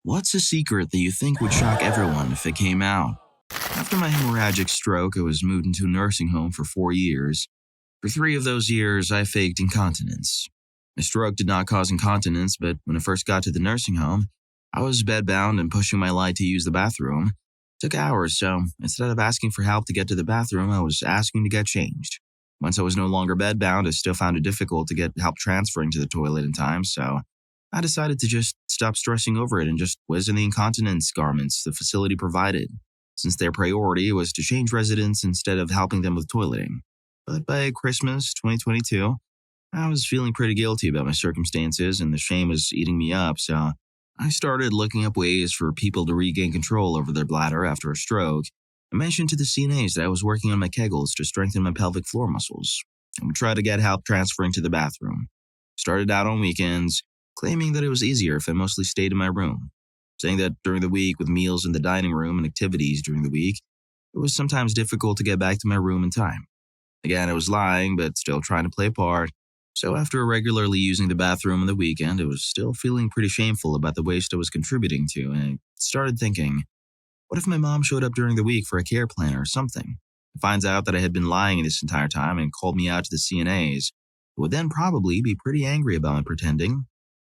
What's a secret that you think would shock everyone if it came out? After my hemorrhagic stroke, I was moved into a nursing home for 4 years. For 3 of those years, I faked incontinence. My stroke did not cause incontinence, but when I first got to the nursing home, I was bedbound and pushing my lie to use the bathroom. It took hours, so instead of asking for help to get to the bathroom, I was asking to get changed. Once I was no longer bedbound, I still found it difficult to get help transferring to the toilet in time, so I decided to just stop stressing over it and just whiz in the incontinence garments the facility provided, since their priority was to change residents instead of helping them with toileting. But by Christmas 2022, I was feeling pretty guilty about my circumstances and the shame was eating me up, so I started looking up ways for people to regain control over their bladder after a stroke. I mentioned to the CNAs that I was working on my kegels to strengthen my pelvic floor muscles, and would try to get help transferring to the bathroom. Started out on weekends, claiming that it was easier if I mostly stayed in my room, saying that during the week with meals in the dining room and activities during the week, it was sometimes difficult to get back to my room in time. Again, I was lying, but still trying to play a part. So after regularly using the bathroom on the weekend, I was still feeling pretty shameful about the waste I was contributing to, and I started thinking, what if my mom showed up during the week for a care plan or something, and finds out that I had been lying this entire time and called me out to the CNAs, who would then probably be pretty angry about my pretending.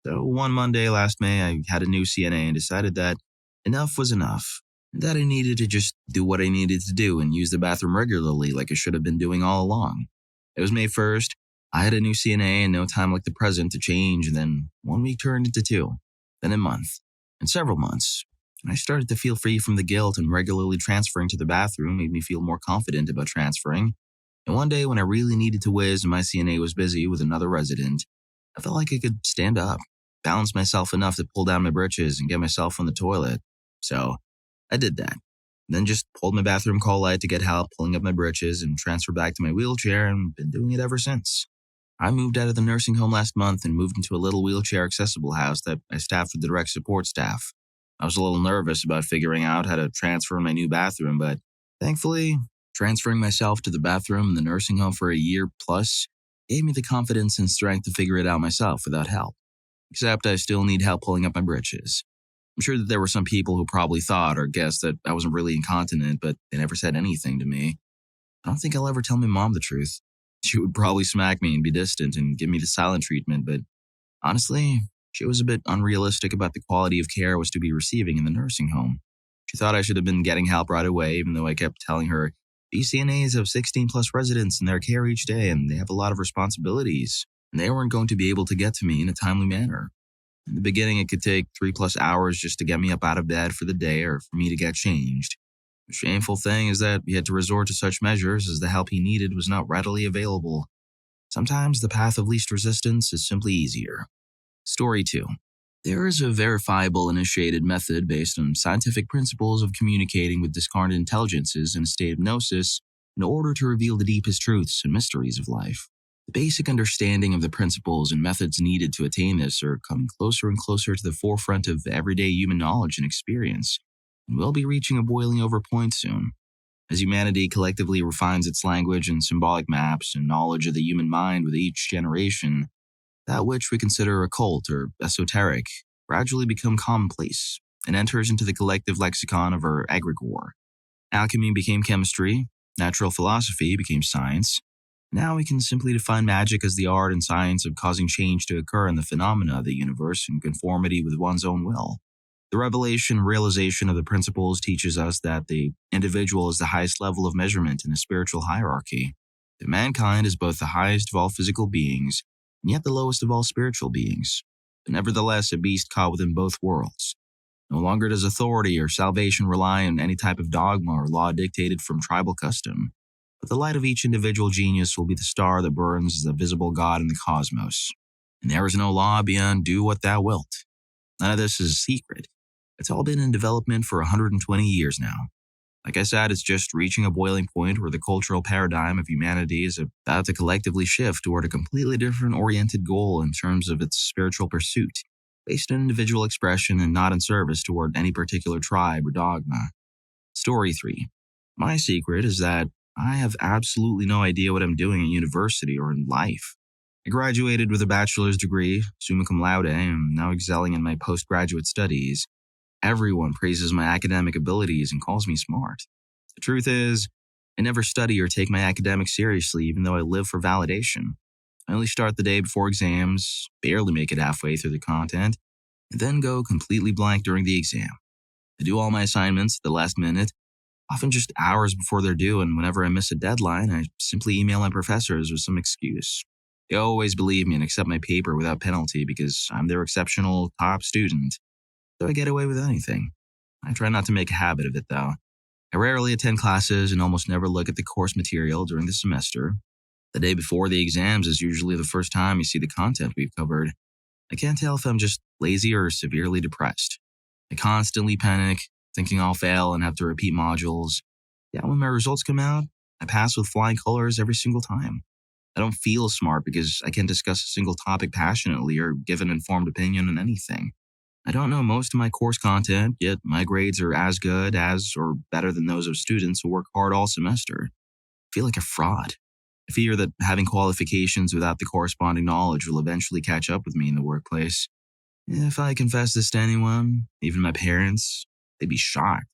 So one Monday last May, I had a new CNA and decided that enough was enough, and that I needed to just do what I needed to do and use the bathroom regularly like I should have been doing all along. It was May 1st. I had a new CNA and no time like the present to change, and then 1 week turned into 2, then a month, and several months. And I started to feel free from the guilt, and regularly transferring to the bathroom made me feel more confident about transferring. And one day when I really needed to whiz and my CNA was busy with another resident, I felt like I could stand up, balance myself enough to pull down my britches and get myself on the toilet. So I did that. Then just pulled my bathroom call light to get help pulling up my britches and transferred back to my wheelchair, and been doing it ever since. I moved out of the nursing home last month and moved into a little wheelchair accessible house that I staffed with the direct support staff. I was a little nervous about figuring out how to transfer my new bathroom, but thankfully, transferring myself to the bathroom in the nursing home for a year plus gave me the confidence and strength to figure it out myself without help. Except I still need help pulling up my britches. I'm sure that there were some people who probably thought or guessed that I wasn't really incontinent, but they never said anything to me. I don't think I'll ever tell my mom the truth. She would probably smack me and be distant and give me the silent treatment, but honestly, she was a bit unrealistic about the quality of care I was to be receiving in the nursing home. She thought I should have been getting help right away, even though I kept telling her, these CNAs have 16 plus residents in their care each day and they have a lot of responsibilities, and they weren't going to be able to get to me in a timely manner. In the beginning, it could take 3+ hours just to get me up out of bed for the day or for me to get changed. The shameful thing is that he had to resort to such measures as the help he needed was not readily available. Sometimes the path of least resistance is simply easier. Story 2. There is a verifiable initiated method based on scientific principles of communicating with discarnate intelligences in a state of gnosis in order to reveal the deepest truths and mysteries of life. The basic understanding of the principles and methods needed to attain this are coming closer and closer to the forefront of everyday human knowledge and experience, and will be reaching a boiling over point soon. As humanity collectively refines its language and symbolic maps and knowledge of the human mind with each generation, that which we consider occult or esoteric gradually become commonplace and enters into the collective lexicon of our egregore. Alchemy became chemistry, natural philosophy became science. Now we can simply define magic as the art and science of causing change to occur in the phenomena of the universe in conformity with one's own will. The revelation and realization of the principles teaches us that the individual is the highest level of measurement in the spiritual hierarchy, that mankind is both the highest of all physical beings and yet the lowest of all spiritual beings, but nevertheless a beast caught within both worlds. No longer does authority or salvation rely on any type of dogma or law dictated from tribal custom, but the light of each individual genius will be the star that burns as the visible God in the cosmos. And there is no law beyond do what thou wilt. None of this is a secret. It's all been in development for 120 years now. Like I said, it's just reaching a boiling point where the cultural paradigm of humanity is about to collectively shift toward a completely different oriented goal in terms of its spiritual pursuit, based on individual expression and not in service toward any particular tribe or dogma. Story 3. My secret is that I have absolutely no idea what I'm doing at university or in life. I graduated with a bachelor's degree, summa cum laude, and am now excelling in my postgraduate studies. Everyone praises my academic abilities and calls me smart. The truth is, I never study or take my academics seriously, even though I live for validation. I only start the day before exams, barely make it halfway through the content, and then go completely blank during the exam. I do all my assignments at the last minute, often just hours before they're due, and whenever I miss a deadline, I simply email my professors with some excuse. They always believe me and accept my paper without penalty because I'm their exceptional top student, so I get away with anything. I try not to make a habit of it, though. I rarely attend classes and almost never look at the course material during the semester. The day before the exams is usually the first time you see the content we've covered. I can't tell if I'm just lazy or severely depressed. I constantly panic, thinking I'll fail and have to repeat modules. Yeah, when my results come out, I pass with flying colors every single time. I don't feel smart because I can't discuss a single topic passionately or give an informed opinion on anything. I don't know most of my course content, yet my grades are as good as or better than those of students who work hard all semester. I feel like a fraud. I fear that having qualifications without the corresponding knowledge will eventually catch up with me in the workplace. If I confess this to anyone, even my parents, they'd be shocked.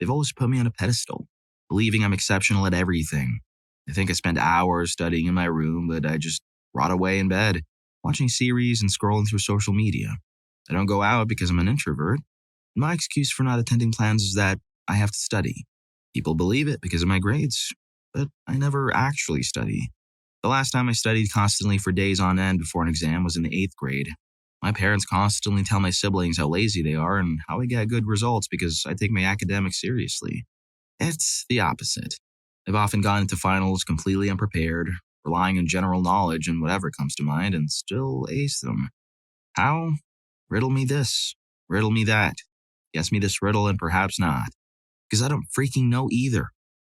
They've always put me on a pedestal, believing I'm exceptional at everything. They think I spend hours studying in my room, but I just rot away in bed, watching series and scrolling through social media. I don't go out because I'm an introvert. My excuse for not attending plans is that I have to study. People believe it because of my grades, but I never actually study. The last time I studied constantly for days on end before an exam was in the 8th grade. My parents constantly tell my siblings how lazy they are and how I get good results because I take my academics seriously. It's the opposite. I've often gone into finals completely unprepared, relying on general knowledge and whatever comes to mind, and still ace them. How? Riddle me this, riddle me that. Guess me this riddle and perhaps not. Because I don't freaking know either.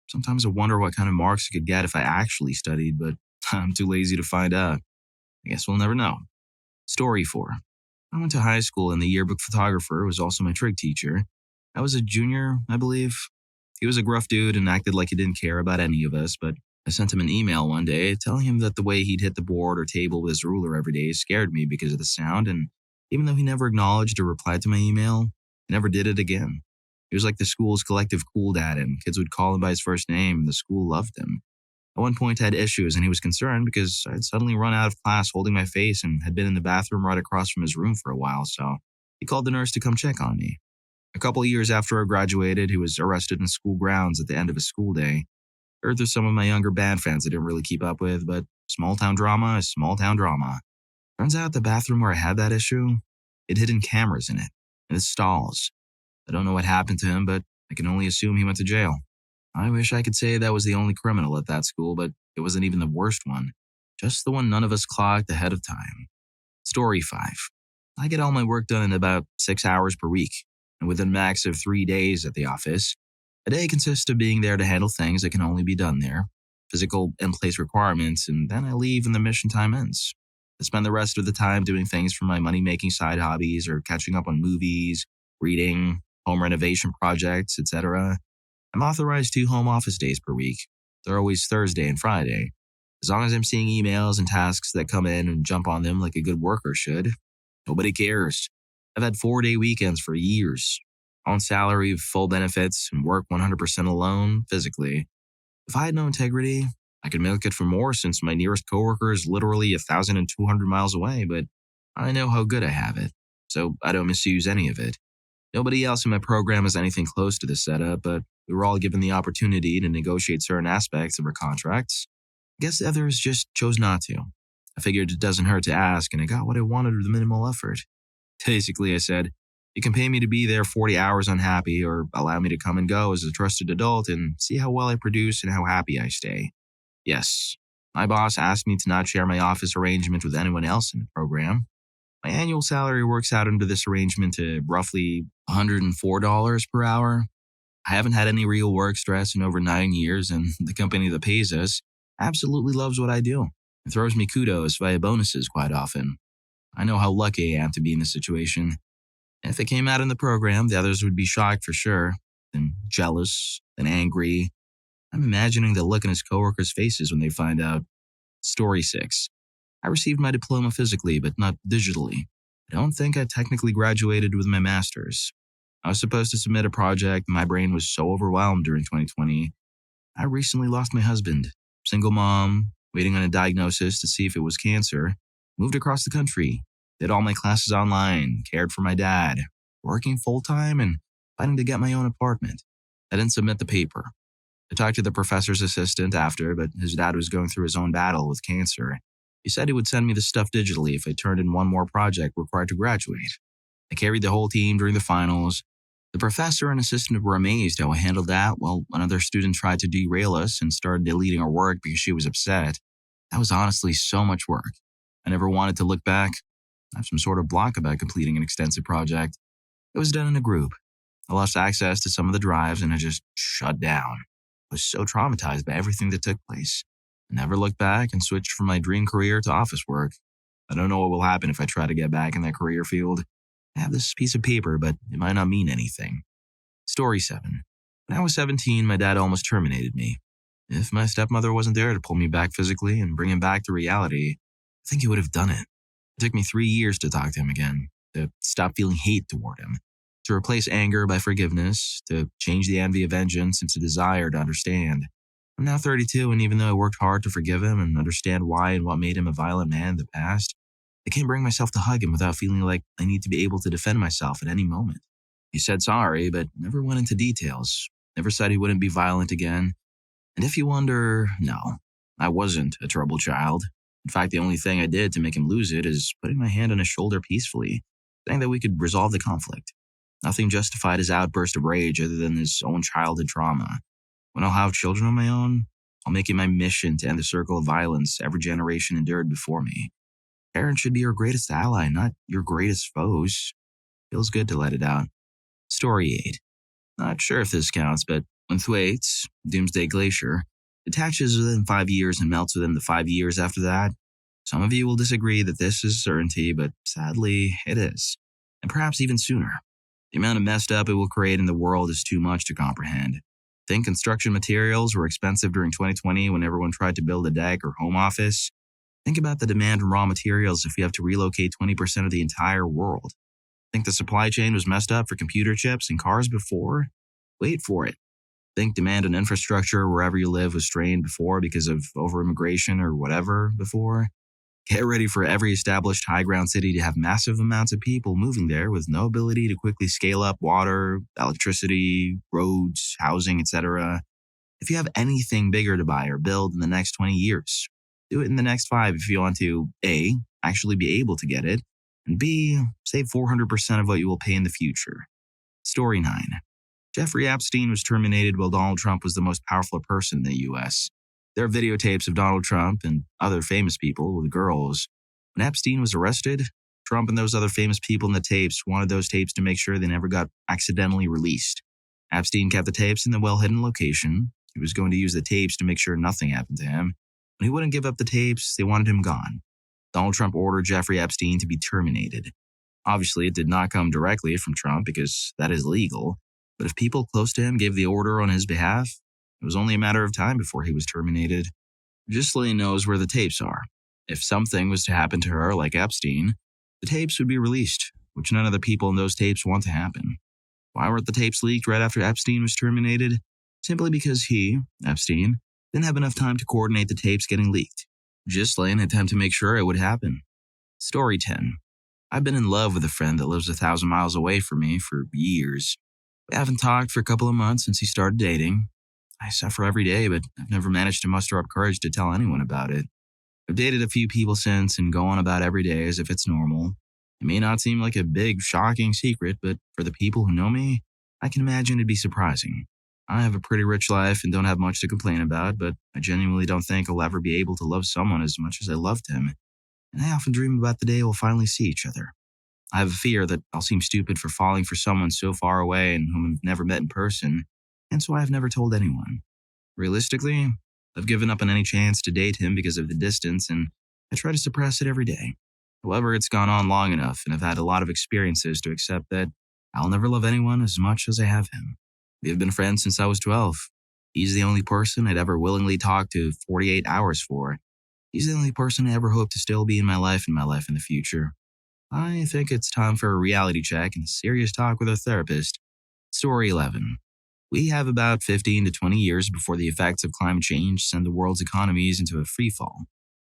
Sometimes I wonder what kind of marks I could get if I actually studied, but I'm too lazy to find out. I guess we'll never know. Story 4. I went to high school and the yearbook photographer was also my trig teacher. I was a junior, I believe. He was a gruff dude and acted like he didn't care about any of us, but I sent him an email one day telling him that the way he'd hit the board or table with his ruler every day scared me because of the sound, and even though he never acknowledged or replied to my email, he never did it again. He was like the school's collective cool dad, and kids would call him by his first name, and the school loved him. At one point, I had issues, and he was concerned because I had suddenly run out of class holding my face and had been in the bathroom right across from his room for a while, so he called the nurse to come check on me. A couple of years after I graduated, he was arrested in school grounds at the end of a school day. Heard there's some of my younger band fans I didn't really keep up with, but small town drama is small town drama. Turns out the bathroom where I had that issue, it had hidden cameras in it, and it stalls. I don't know what happened to him, but I can only assume he went to jail. I wish I could say that was the only criminal at that school, but it wasn't even the worst one. Just the one none of us clocked ahead of time. Story 5. I get all my work done in about 6 hours per week, and within a max of 3 days at the office. A day consists of being there to handle things that can only be done there, physical in-place requirements, and then I leave and the mission time ends. I spend the rest of the time doing things from my money-making side hobbies or catching up on movies, reading, home renovation projects, etc. I'm authorized 2 home office days per week. They're always Thursday and Friday. As long as I'm seeing emails and tasks that come in and jump on them like a good worker should, nobody cares. I've had 4-day weekends for years. On salary, full benefits, and work 100% alone, physically. If I had no integrity, I could milk it for more since my nearest coworker is literally 1,200 miles away, but I know how good I have it, so I don't misuse any of it. Nobody else in my program has anything close to this setup, but we were all given the opportunity to negotiate certain aspects of our contracts. I guess the others just chose not to. I figured it doesn't hurt to ask, and I got what I wanted with minimal effort. Basically, I said, you can pay me to be there 40 hours unhappy or allow me to come and go as a trusted adult and see how well I produce and how happy I stay. Yes, my boss asked me to not share my office arrangement with anyone else in the program. My annual salary works out under this arrangement to roughly $104 per hour. I haven't had any real work stress in over 9 years, and the company that pays us absolutely loves what I do and throws me kudos via bonuses quite often. I know how lucky I am to be in this situation. If it came out in the program, the others would be shocked for sure, then jealous, then angry. I'm imagining the look on his coworkers' faces when they find out. Story 6. I received my diploma physically, but not digitally. I don't think I technically graduated with my master's. I was supposed to submit a project, and my brain was so overwhelmed during 2020. I recently lost my husband, single mom, waiting on a diagnosis to see if it was cancer, moved across the country, did all my classes online, cared for my dad, working full-time and fighting to get my own apartment. I didn't submit the paper. I talked to the professor's assistant after, but his dad was going through his own battle with cancer. He said he would send me the stuff digitally if I turned in one more project required to graduate. I carried the whole team during the finals. The professor and assistant were amazed how I handled that, while another student tried to derail us and started deleting our work because she was upset. That was honestly so much work. I never wanted to look back. I have some sort of block about completing an extensive project. It was done in a group. I lost access to some of the drives and I just shut down. I was so traumatized by everything that took place. I never looked back and switched from my dream career to office work. I don't know what will happen if I try to get back in that career field. I have this piece of paper, but it might not mean anything. Story 7. When I was 17, my dad almost terminated me. If my stepmother wasn't there to pull me back physically and bring him back to reality, I think he would have done it. It took me 3 years to talk to him again, to stop feeling hate toward him, to replace anger by forgiveness, to change the envy of vengeance into desire to understand. I'm now 32, and even though I worked hard to forgive him and understand why and what made him a violent man in the past, I can't bring myself to hug him without feeling like I need to be able to defend myself at any moment. He said sorry, but never went into details. Never said he wouldn't be violent again. And if you wonder, no, I wasn't a troubled child. In fact, the only thing I did to make him lose it is putting my hand on his shoulder peacefully, saying that we could resolve the conflict. Nothing justified his outburst of rage other than his own childhood trauma. When I'll have children of my own, I'll make it my mission to end the circle of violence every generation endured before me. Parents should be your greatest ally, not your greatest foes. Feels good to let it out. Story 8. Not sure if this counts, but when Thwaites, Doomsday Glacier, detaches within 5 years and melts within the 5 years after that, some of you will disagree that this is certainty, but sadly, it is. And perhaps even sooner. The amount of messed up it will create in the world is too much to comprehend. Think construction materials were expensive during 2020 when everyone tried to build a deck or home office? Think about the demand in raw materials if you have to relocate 20% of the entire world. Think the supply chain was messed up for computer chips and cars before? Wait for it. Think demand on infrastructure wherever you live was strained before because of over-immigration or whatever before? Get ready for every established high-ground city to have massive amounts of people moving there with no ability to quickly scale up water, electricity, roads, housing, etc. If you have anything bigger to buy or build in the next 20 years, do it in the next 5 if you want to A, actually be able to get it, and B, save 400% of what you will pay in the future. Story 9. Jeffrey Epstein was terminated while Donald Trump was the most powerful person in the U.S. There are videotapes of Donald Trump and other famous people with girls. When Epstein was arrested, Trump and those other famous people in the tapes wanted those tapes to make sure they never got accidentally released. Epstein kept the tapes in the well-hidden location. He was going to use the tapes to make sure nothing happened to him. When he wouldn't give up the tapes, they wanted him gone. Donald Trump ordered Jeffrey Epstein to be terminated. Obviously, it did not come directly from Trump because that is legal, but if people close to him gave the order on his behalf, it was only a matter of time before he was terminated. Ghislaine knows where the tapes are. If something was to happen to her like Epstein, the tapes would be released, which none of the people in those tapes want to happen. Why weren't the tapes leaked right after Epstein was terminated? Simply because he, Epstein, didn't have enough time to coordinate the tapes getting leaked. Ghislaine had time to make sure it would happen. Story 10. I've been in love with a friend that lives 1,000 miles away from me for years. We haven't talked for a couple of months since he started dating. I suffer every day, but I've never managed to muster up courage to tell anyone about it. I've dated a few people since and go on about every day as if it's normal. It may not seem like a big, shocking secret, but for the people who know me, I can imagine it'd be surprising. I have a pretty rich life and don't have much to complain about, but I genuinely don't think I'll ever be able to love someone as much as I loved him. And I often dream about the day we'll finally see each other. I have a fear that I'll seem stupid for falling for someone so far away and whom I've never met in person, and so I've never told anyone. Realistically, I've given up on any chance to date him because of the distance, and I try to suppress it every day. However, it's gone on long enough, and I've had a lot of experiences to accept that I'll never love anyone as much as I have him. We have been friends since I was 12. He's the only person I'd ever willingly talk to 48 hours for. He's the only person I ever hope to still be in my life in the future. I think it's time for a reality check and a serious talk with a therapist. Story 11. We have about 15 to 20 years before the effects of climate change send the world's economies into a freefall,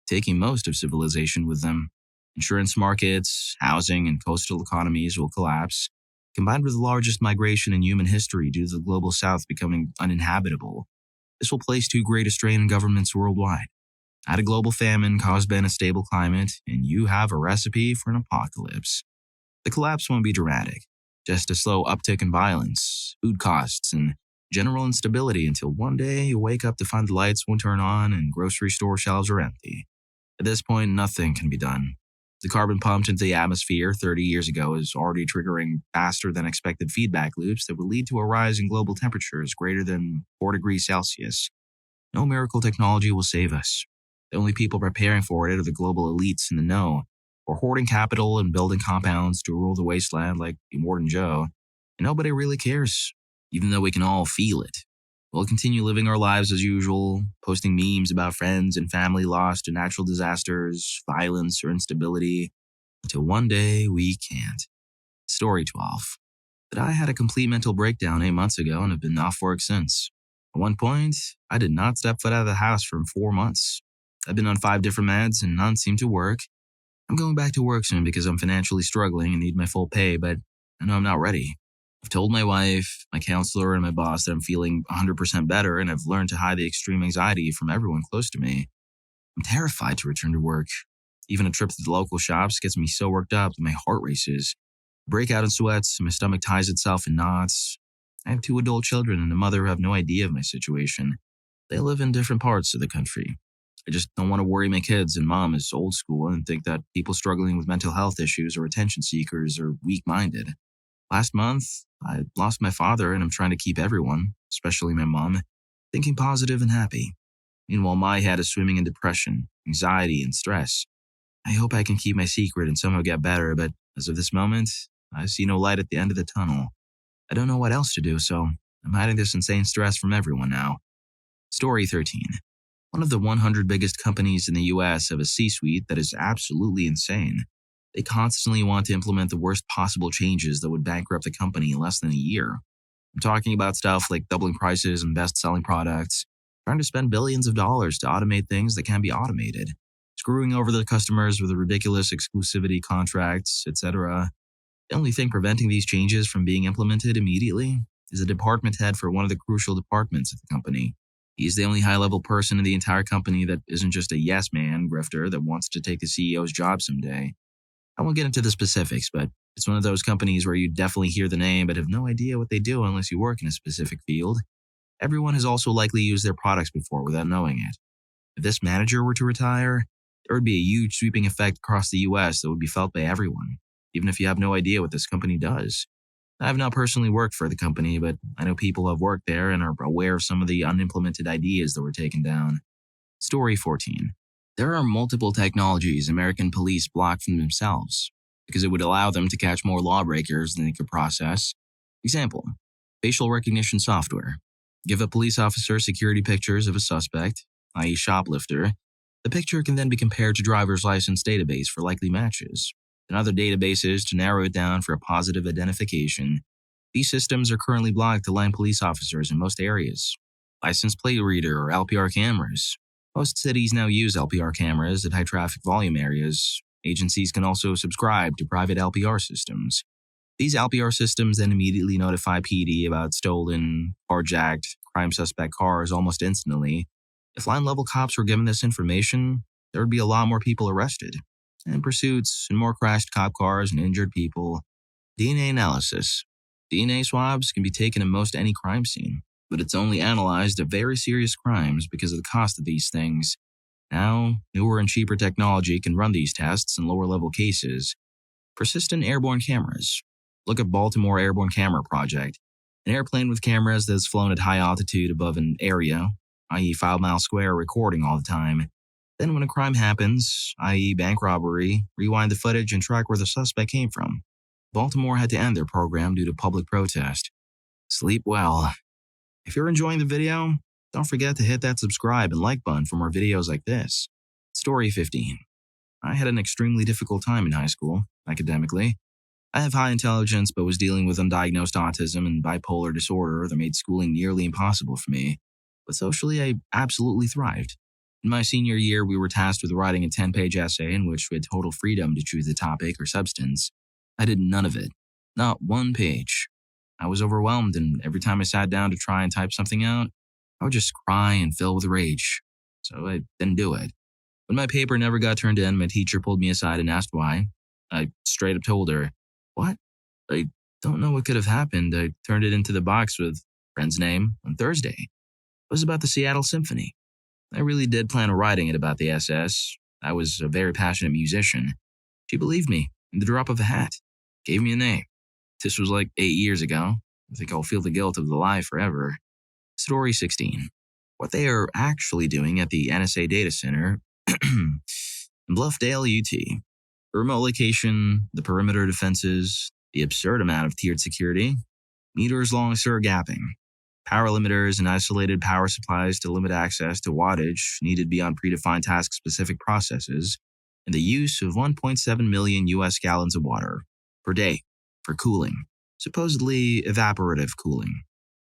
taking most of civilization with them. Insurance markets, housing, and coastal economies will collapse, combined with the largest migration in human history due to the global south becoming uninhabitable. This will place too great a strain on governments worldwide. Add a global famine caused by an unstable climate, and you have a recipe for an apocalypse. The collapse won't be dramatic, just a slow uptick in violence, food costs, and general instability until one day you wake up to find the lights won't turn on and grocery store shelves are empty. At this point, nothing can be done. The carbon pumped into the atmosphere 30 years ago is already triggering faster than expected feedback loops that will lead to a rise in global temperatures greater than 4 degrees Celsius. No miracle technology will save us. The only people preparing for it are the global elites in the know, or hoarding capital and building compounds to rule the wasteland like Immortan Joe. And nobody really cares, even though we can all feel it. We'll continue living our lives as usual, posting memes about friends and family lost to natural disasters, violence, or instability, until one day we can't. Story 12. But I had a complete mental breakdown 8 months ago and have been off work since. At one point, I did not step foot out of the house for 4 months. I've been on 5 different meds and none seem to work. I'm going back to work soon because I'm financially struggling and need my full pay, but I know I'm not ready. I've told my wife, my counselor, and my boss that I'm feeling 100% better, and I've learned to hide the extreme anxiety from everyone close to me. I'm terrified to return to work. Even a trip to the local shops gets me so worked up that my heart races. I break out in sweats, and my stomach ties itself in knots. I have 2 adult children and a mother who have no idea of my situation. They live in different parts of the country. I just don't want to worry my kids, and mom is old school and think that people struggling with mental health issues or attention seekers are weak-minded. Last month, I lost my father and I'm trying to keep everyone, especially my mom, thinking positive and happy. Meanwhile, my head is swimming in depression, anxiety, and stress. I hope I can keep my secret and somehow get better, but as of this moment, I see no light at the end of the tunnel. I don't know what else to do, so I'm hiding this insane stress from everyone now. Story 13. One of the 100 biggest companies in the US have a C-suite that is absolutely insane. They constantly want to implement the worst possible changes that would bankrupt the company in less than a year. I'm talking about stuff like doubling prices on best-selling products, trying to spend billions of dollars to automate things that can be automated, screwing over the customers with ridiculous exclusivity contracts, etc. The only thing preventing these changes from being implemented immediately is a department head for one of the crucial departments at the company. He's the only high-level person in the entire company that isn't just a yes-man grifter that wants to take the CEO's job someday. I won't get into the specifics, but it's one of those companies where you definitely hear the name but have no idea what they do unless you work in a specific field. Everyone has also likely used their products before without knowing it. If this manager were to retire, there would be a huge sweeping effect across the US that would be felt by everyone, even if you have no idea what this company does. I have not personally worked for the company, but I know people who have worked there and are aware of some of the unimplemented ideas that were taken down. Story 14. There are multiple technologies American police block from themselves because it would allow them to catch more lawbreakers than they could process. Example, facial recognition software. Give a police officer security pictures of a suspect, i.e. shoplifter. The picture can then be compared to driver's license database for likely matches, and other databases to narrow it down for a positive identification. These systems are currently blocked to line police officers in most areas. License plate reader or LPR cameras. Most cities now use LPR cameras at high traffic volume areas. Agencies can also subscribe to private LPR systems. These LPR systems then immediately notify PD about stolen, carjacked, crime suspect cars almost instantly. If line-level cops were given this information, there would be a lot more people arrested, and pursuits, and more crashed cop cars and injured people. DNA analysis. DNA swabs can be taken in most any crime scene, but it's only analyzed at very serious crimes because of the cost of these things. Now, newer and cheaper technology can run these tests in lower-level cases. Persistent airborne cameras. Look at Baltimore Airborne Camera Project, an airplane with cameras that's flown at high altitude above an area, i.e. 5 mile square, recording all the time. Then when a crime happens, i.e. bank robbery, rewind the footage and track where the suspect came from. Baltimore had to end their program due to public protest. Sleep well. If you're enjoying the video, don't forget to hit that subscribe and like button for more videos like this. Story 15. I had an extremely difficult time in high school, academically. I have high intelligence but was dealing with undiagnosed autism and bipolar disorder that made schooling nearly impossible for me. But socially, I absolutely thrived. In my senior year, we were tasked with writing a 10-page essay in which we had total freedom to choose the topic or substance. I did none of it. Not one page. I was overwhelmed, and every time I sat down to try and type something out, I would just cry and fill with rage. So I didn't do it. When my paper never got turned in, my teacher pulled me aside and asked why. I straight up told her, "What? I don't know what could have happened. I turned it into the box with friend's name on Thursday. It was about the Seattle Symphony. I really did plan on writing it about the SS. I was a very passionate musician. She believed me in the drop of a hat. Gave me a name. This was like 8 years ago. I think I'll feel the guilt of the lie forever." Story 16. What they are actually doing at the NSA data center in Bluffdale, UT. The remote location, the perimeter defenses, the absurd amount of tiered security, meters-long sewer gapping, power limiters and isolated power supplies to limit access to wattage needed beyond predefined task-specific processes, and the use of 1.7 million US gallons of water per day for cooling, supposedly evaporative cooling.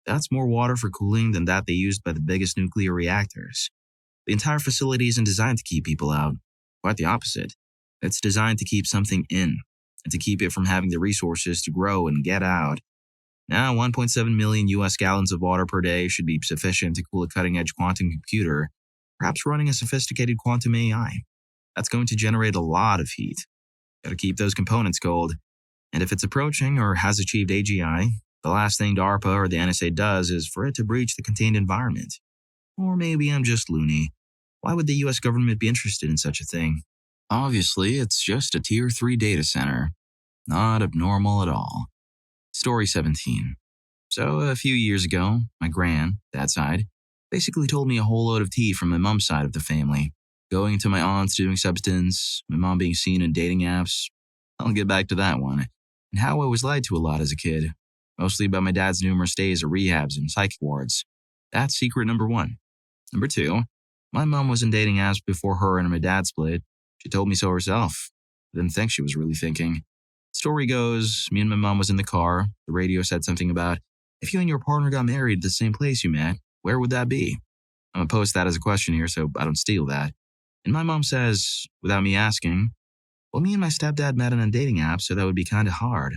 That's more water for cooling than that they used by the biggest nuclear reactors. The entire facility isn't designed to keep people out. Quite the opposite. It's designed to keep something in, and to keep it from having the resources to grow and get out. Now, 1.7 million US gallons of water per day should be sufficient to cool a cutting-edge quantum computer, perhaps running a sophisticated quantum AI. That's going to generate a lot of heat. Gotta keep those components cold. And if it's approaching or has achieved AGI, the last thing DARPA or the NSA does is for it to breach the contained environment. Or maybe I'm just loony. Why would the US government be interested in such a thing? Obviously, it's just a Tier 3 data center. Not abnormal at all. Story 17. So, a few years ago, my dad's side, basically told me a whole load of tea from my mom's side of the family. Going to my aunt's doing substance, my mom being seen in dating apps. I'll get back to that one. And how I was lied to a lot as a kid. Mostly about my dad's numerous days at rehabs and psych wards. That's secret number 1. Number 2, my mom was in dating apps before her and my dad split. She told me so herself. I didn't think she was really thinking. Story goes, me and my mom was in the car. The radio said something about, if you and your partner got married at the same place you met, where would that be? I'm going to post that as a question here so I don't steal that. And my mom says, without me asking, well, me and my stepdad met on a dating app, so that would be kind of hard.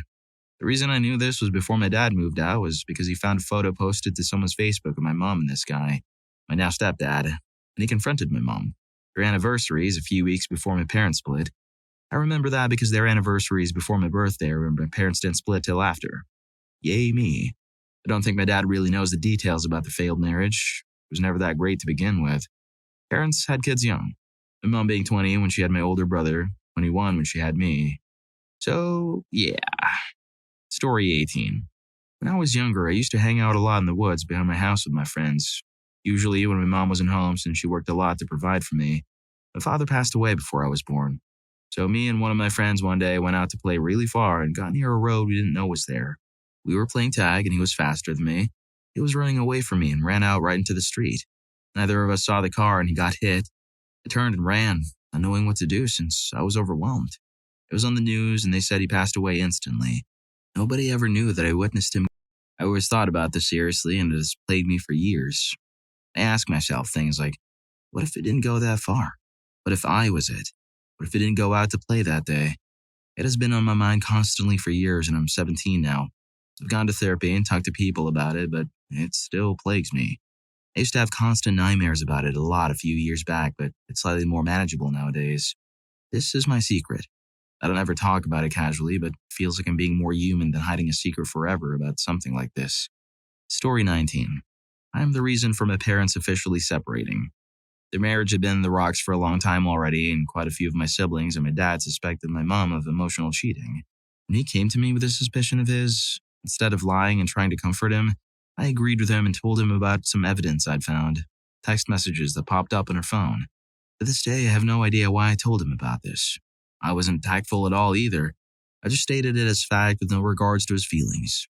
The reason I knew this was before my dad moved out was because he found a photo posted to someone's Facebook of my mom and this guy, my now stepdad, and he confronted my mom. Their anniversary is a few weeks before my parents split. I remember that because their anniversary is before my birthday, and my parents didn't split till after. Yay me. I don't think my dad really knows the details about the failed marriage. It was never that great to begin with. Parents had kids young. My mom being 20 when she had my older brother, 21 when she had me. So, yeah. Story 18. When I was younger, I used to hang out a lot in the woods behind my house with my friends. Usually when my mom wasn't home since she worked a lot to provide for me. My father passed away before I was born. So me and one of my friends one day went out to play really far and got near a road we didn't know was there. We were playing tag and he was faster than me. He was running away from me and ran out right into the street. Neither of us saw the car and he got hit. I turned and ran, not knowing what to do since I was overwhelmed. It was on the news and they said he passed away instantly. Nobody ever knew that I witnessed him. I always thought about this seriously and it has plagued me for years. I ask myself things like, what if it didn't go that far? What if I was it? What if it didn't go out to play that day? It has been on my mind constantly for years and I'm 17 now. I've gone to therapy and talked to people about it, but it still plagues me. I used to have constant nightmares about it a lot a few years back, but it's slightly more manageable nowadays. This is my secret. I don't ever talk about it casually, but it feels like I'm being more human than hiding a secret forever about something like this. Story 19. I am the reason for my parents officially separating. Their marriage had been in the rocks for a long time already, and quite a few of my siblings and my dad suspected my mom of emotional cheating. When he came to me with a suspicion of his, instead of lying and trying to comfort him, I agreed with him and told him about some evidence I'd found, text messages that popped up on her phone. To this day, I have no idea why I told him about this. I wasn't tactful at all either. I just stated it as fact with no regards to his feelings.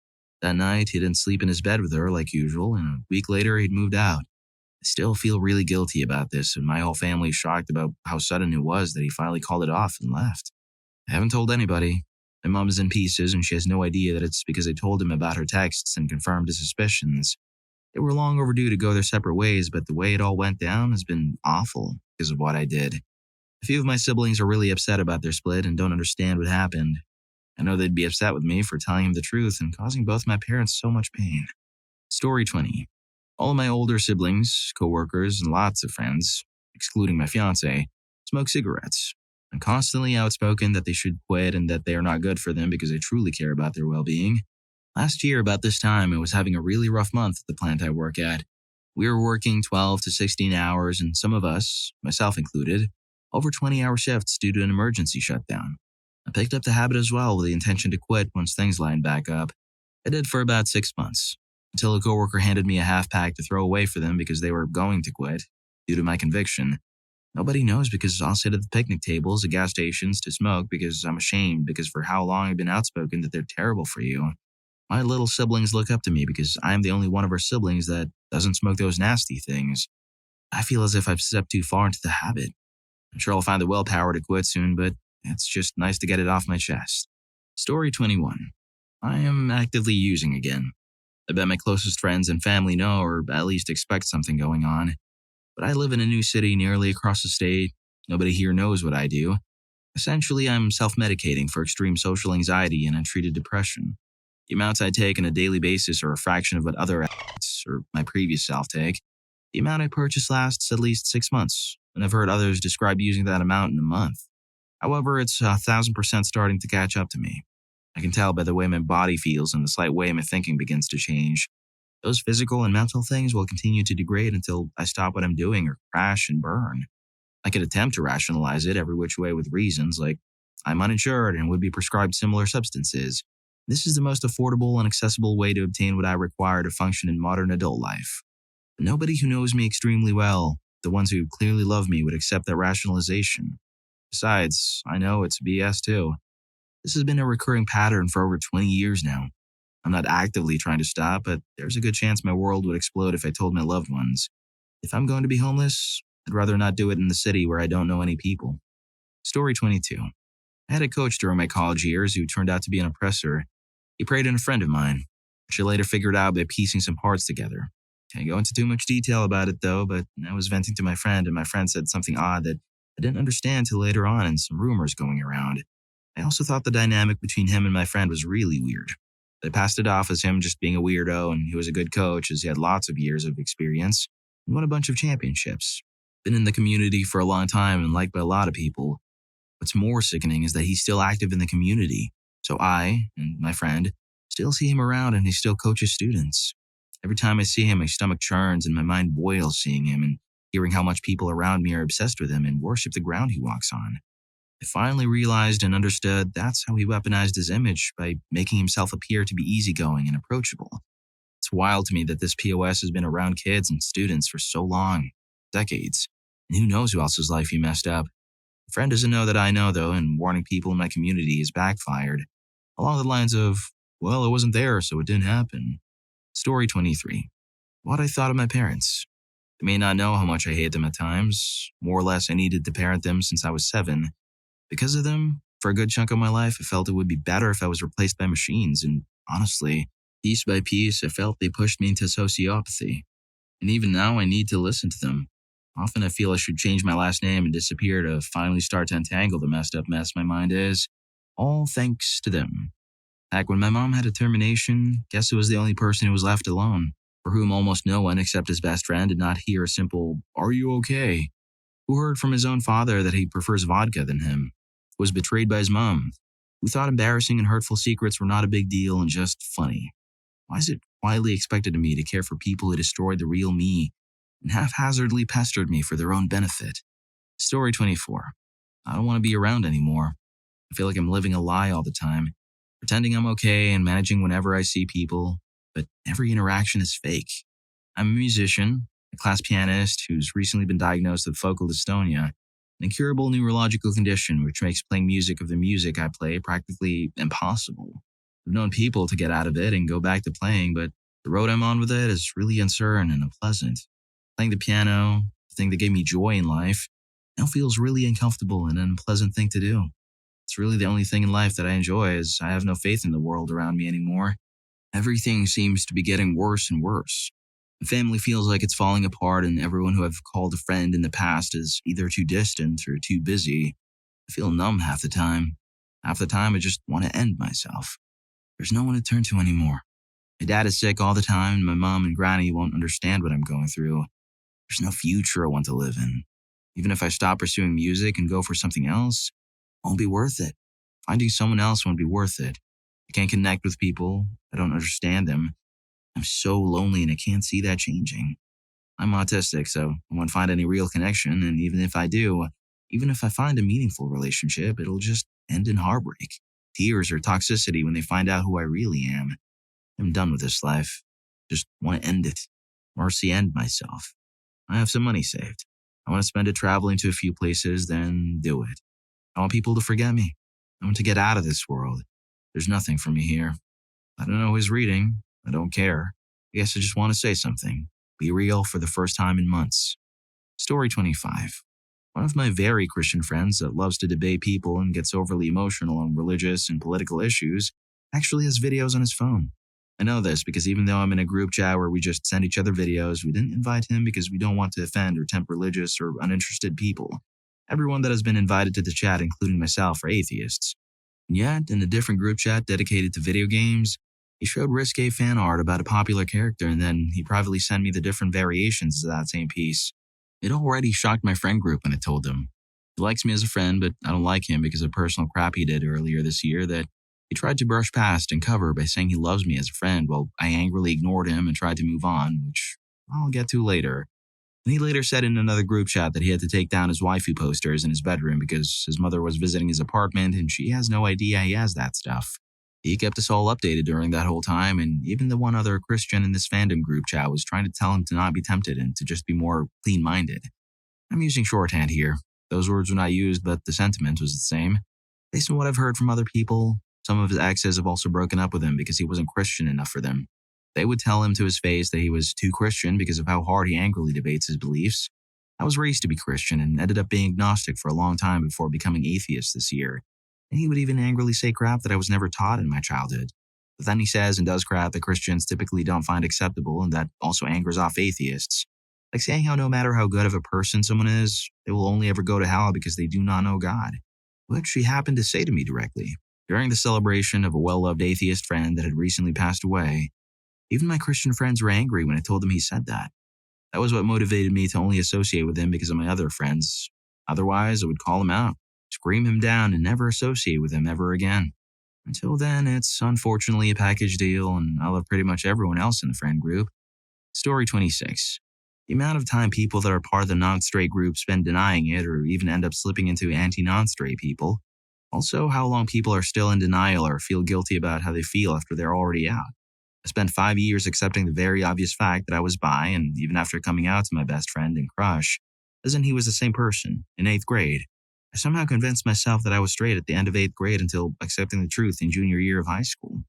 That night, he didn't sleep in his bed with her like usual, and a week later, he'd moved out. I still feel really guilty about this, and my whole family is shocked about how sudden it was that he finally called it off and left. I haven't told anybody. My mom is in pieces, and she has no idea that it's because I told him about her texts and confirmed his suspicions. They were long overdue to go their separate ways, but the way it all went down has been awful because of what I did. A few of my siblings are really upset about their split and don't understand what happened. I know they'd be upset with me for telling him the truth and causing both my parents so much pain. Story 20. All of my older siblings, coworkers, and lots of friends, excluding my fiance, smoke cigarettes. I'm constantly outspoken that they should quit and that they are not good for them because I truly care about their well-being. Last year, about this time, I was having a really rough month at the plant I work at. We were working 12 to 16 hours, and some of us, myself included, over 20-hour shifts due to an emergency shutdown. I picked up the habit as well with the intention to quit once things lined back up. I did for about 6 months, until a coworker handed me a half-pack to throw away for them because they were going to quit, due to my conviction. Nobody knows because I'll sit at the picnic tables at gas stations to smoke because I'm ashamed because for how long I've been outspoken that they're terrible for you. My little siblings look up to me because I'm the only one of our siblings that doesn't smoke those nasty things. I feel as if I've stepped too far into the habit. I'm sure I'll find the willpower to quit soon, but it's just nice to get it off my chest. Story 21. I am actively using again. I bet my closest friends and family know or at least expect something going on. But I live in a new city nearly across the state. Nobody here knows what I do. Essentially, I'm self-medicating for extreme social anxiety and untreated depression. The amounts I take on a daily basis are a fraction of what other addicts or my previous self take. The amount I purchase lasts at least 6 months, and I've heard others describe using that amount in a month. However, it's 1,000% starting to catch up to me. I can tell by the way my body feels and the slight way my thinking begins to change. Those physical and mental things will continue to degrade until I stop what I'm doing or crash and burn. I could attempt to rationalize it every which way with reasons like I'm uninsured and would be prescribed similar substances. This is the most affordable and accessible way to obtain what I require to function in modern adult life. But nobody who knows me extremely well, the ones who clearly love me, would accept that rationalization. Besides, I know it's BS too. This has been a recurring pattern for over 20 years now. I'm not actively trying to stop, but there's a good chance my world would explode if I told my loved ones. If I'm going to be homeless, I'd rather not do it in the city where I don't know any people. Story 22. I had a coach during my college years who turned out to be an oppressor. He preyed on a friend of mine, which I later figured out by piecing some parts together. Can't go into too much detail about it though, but I was venting to my friend and my friend said something odd that I didn't understand till later on and some rumors going around. I also thought the dynamic between him and my friend was really weird. I passed it off as him just being a weirdo and he was a good coach as he had lots of years of experience and won a bunch of championships. Been in the community for a long time and liked by a lot of people. What's more sickening is that he's still active in the community. So I, and my friend, still see him around and he still coaches students. Every time I see him, my stomach churns and my mind boils seeing him and hearing how much people around me are obsessed with him and worship the ground he walks on. I finally realized and understood that's how he weaponized his image by making himself appear to be easygoing and approachable. It's wild to me that this POS has been around kids and students for so long, decades, and who knows who else's life he messed up. A friend doesn't know that I know, though, and warning people in my community has backfired. Along the lines of, well, I wasn't there, so it didn't happen. Story 23. What I thought of my parents. They may not know how much I hate them at times. More or less, I needed to parent them since I was 7. Because of them, for a good chunk of my life, I felt it would be better if I was replaced by machines, and honestly, piece by piece, I felt they pushed me into sociopathy. And even now, I need to listen to them. Often I feel I should change my last name and disappear to finally start to untangle the messed up mess my mind is. All thanks to them. Heck, when my mom had a termination, guess who was the only person who was left alone, for whom almost no one except his best friend did not hear a simple, "Are you okay?" Who heard from his own father that he prefers vodka than him, who was betrayed by his mom, who thought embarrassing and hurtful secrets were not a big deal and just funny. Why is it quietly expected of me to care for people who destroyed the real me and haphazardly pestered me for their own benefit? Story 24. I don't want to be around anymore. I feel like I'm living a lie all the time, pretending I'm okay and managing whenever I see people, but every interaction is fake. I'm a musician, a class pianist who's recently been diagnosed with focal dystonia, an incurable neurological condition which makes playing music of the music I play practically impossible. I've known people to get out of it and go back to playing, but the road I'm on with it is really uncertain and unpleasant. Playing the piano, the thing that gave me joy in life, now feels really uncomfortable and an unpleasant thing to do. It's really the only thing in life that I enjoy, as I have no faith in the world around me anymore. Everything seems to be getting worse and worse. The family feels like it's falling apart, and everyone who I've called a friend in the past is either too distant or too busy. I feel numb half the time. Half the time, I just want to end myself. There's no one to turn to anymore. My dad is sick all the time, and my mom and granny won't understand what I'm going through. There's no future I want to live in. Even if I stop pursuing music and go for something else, it won't be worth it. Finding someone else won't be worth it. I can't connect with people. I don't understand them. I'm so lonely and I can't see that changing. I'm autistic, so I won't find any real connection, and even if I do, even if I find a meaningful relationship, it'll just end in heartbreak, tears, or toxicity when they find out who I really am. I'm done with this life. Just want to end it. Mercy end myself. I have some money saved. I want to spend it traveling to a few places, then do it. I want people to forget me. I want to get out of this world. There's nothing for me here. I don't know who's reading. I don't care. I guess I just want to say something. Be real for the first time in months. Story 25. One of my very Christian friends that loves to debate people and gets overly emotional on religious and political issues actually has videos on his phone. I know this because even though I'm in a group chat where we just send each other videos, we didn't invite him because we don't want to offend or tempt religious or uninterested people. Everyone that has been invited to the chat, including myself, are atheists. And yet, in a different group chat dedicated to video games, he showed risque fan art about a popular character, and then he privately sent me the different variations of that same piece. It already shocked my friend group when I told them. He likes me as a friend, but I don't like him because of personal crap he did earlier this year that he tried to brush past and cover by saying he loves me as a friend while I angrily ignored him and tried to move on, which I'll get to later. And he later said in another group chat that he had to take down his waifu posters in his bedroom because his mother was visiting his apartment and she has no idea he has that stuff. He kept us all updated during that whole time, and even the one other Christian in this fandom group chat was trying to tell him to not be tempted and to just be more clean-minded. I'm using shorthand here. Those words were not used, but the sentiment was the same. Based on what I've heard from other people, some of his exes have also broken up with him because he wasn't Christian enough for them. They would tell him to his face that he was too Christian because of how hard he angrily debates his beliefs. I was raised to be Christian and ended up being agnostic for a long time before becoming atheist this year. And he would even angrily say crap that I was never taught in my childhood. But then he says and does crap that Christians typically don't find acceptable and that also angers off atheists. Like saying how no matter how good of a person someone is, they will only ever go to hell because they do not know God. Which he happened to say to me directly, during the celebration of a well-loved atheist friend that had recently passed away. Even my Christian friends were angry when I told them he said that. That was what motivated me to only associate with him because of my other friends. Otherwise, I would call him out, scream him down, and never associate with him ever again. Until then, it's unfortunately a package deal, and I love pretty much everyone else in the friend group. Story 26. The amount of time people that are part of the non-straight group spend denying it or even end up slipping into anti-non-straight people. Also, how long people are still in denial or feel guilty about how they feel after they're already out. I spent 5 years accepting the very obvious fact that I was bi, and even after coming out to my best friend and crush, as in he was the same person, in 8th grade, I somehow convinced myself that I was straight at the end of 8th grade until accepting the truth in junior year of high school.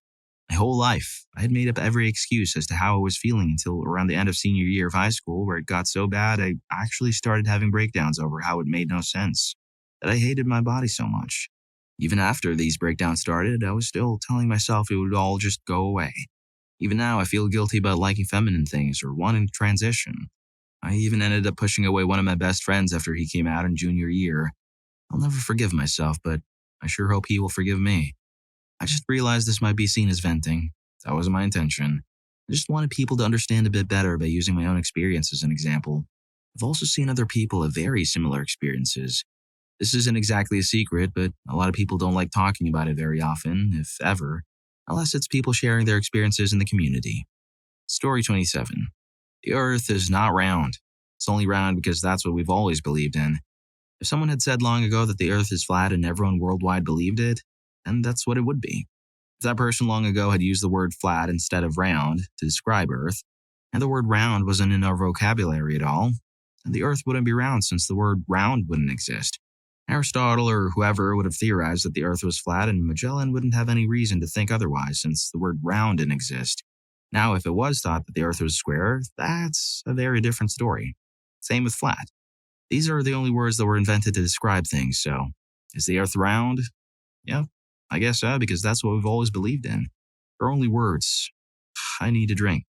My whole life, I had made up every excuse as to how I was feeling until around the end of senior year of high school, where it got so bad I actually started having breakdowns over how it made no sense, that I hated my body so much. Even after these breakdowns started, I was still telling myself it would all just go away. Even now, I feel guilty about liking feminine things or wanting to transition. I even ended up pushing away one of my best friends after he came out in junior year. I'll never forgive myself, but I sure hope he will forgive me. I just realized this might be seen as venting. That wasn't my intention. I just wanted people to understand a bit better by using my own experience as an example. I've also seen other people have very similar experiences. This isn't exactly a secret, but a lot of people don't like talking about it very often, if ever, unless it's people sharing their experiences in the community. Story 27. The Earth is not round. It's only round because that's what we've always believed in. If someone had said long ago that the Earth is flat and everyone worldwide believed it, then that's what it would be. If that person long ago had used the word flat instead of round to describe Earth, and the word round wasn't in our vocabulary at all, then the Earth wouldn't be round since the word round wouldn't exist. Aristotle or whoever would have theorized that the Earth was flat, and Magellan wouldn't have any reason to think otherwise since the word round didn't exist. Now, if it was thought that the Earth was square, that's a very different story. Same with flat. These are the only words that were invented to describe things, so is the Earth round? Yep, I guess so, because that's what we've always believed in. Her only words, I need a drink.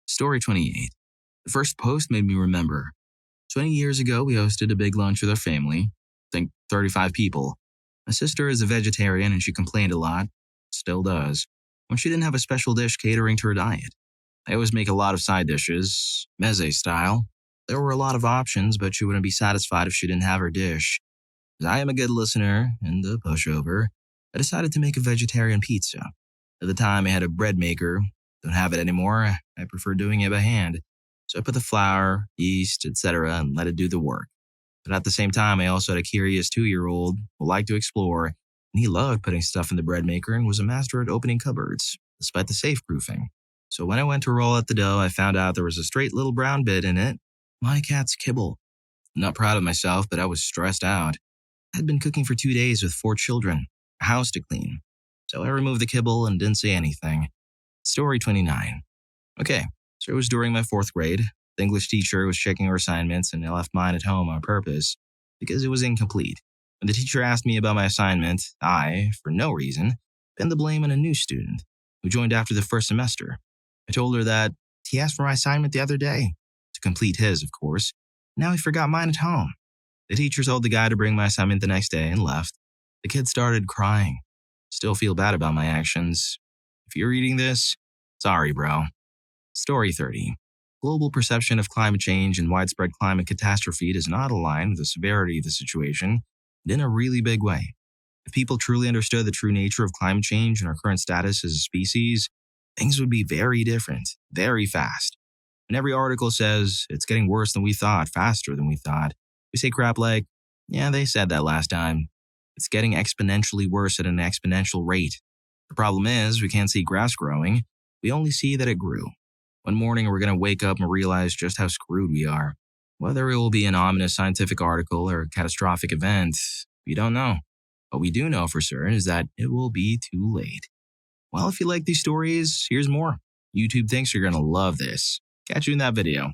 Story 28. The first post made me remember. 20 years ago, we hosted a big lunch with our family. I think 35 people. My sister is a vegetarian and she complained a lot, still does, when she didn't have a special dish catering to her diet. I always make a lot of side dishes, meze style. There were a lot of options, but she wouldn't be satisfied if she didn't have her dish. As I am a good listener and a pushover, I decided to make a vegetarian pizza. At the time, I had a bread maker. Don't have it anymore. I prefer doing it by hand. So I put the flour, yeast, etc., and let it do the work. But at the same time, I also had a curious 2-year-old who liked to explore, and he loved putting stuff in the bread maker and was a master at opening cupboards, despite the safe-proofing. So when I went to roll out the dough, I found out there was a straight little brown bit in it. My cat's kibble. I'm not proud of myself, but I was stressed out. I had been cooking for 2 days with 4 children, a house to clean. So I removed the kibble and didn't say anything. Story 29. Okay, so it was during my 4th grade. The English teacher was checking her assignments and I left mine at home on purpose because it was incomplete. When the teacher asked me about my assignment, I, for no reason, pinned the blame on a new student who joined after the first semester. I told her that he asked for my assignment the other day, to complete his, of course. Now he forgot mine at home. The teacher told the guy to bring my assignment the next day and left. The kid started crying. Still feel bad about my actions. If you're reading this, sorry, bro. Story 30. Global perception of climate change and widespread climate catastrophe does not align with the severity of the situation, and in a really big way. If people truly understood the true nature of climate change and our current status as a species, things would be very different, very fast. And every article says it's getting worse than we thought, faster than we thought. We say crap like, yeah, they said that last time. It's getting exponentially worse at an exponential rate. The problem is, we can't see grass growing. We only see that it grew. One morning, we're going to wake up and realize just how screwed we are. Whether it will be an ominous scientific article or a catastrophic event, we don't know. What we do know for certain is that it will be too late. Well, if you like these stories, here's more. YouTube thinks you're going to love this. Catch you in that video.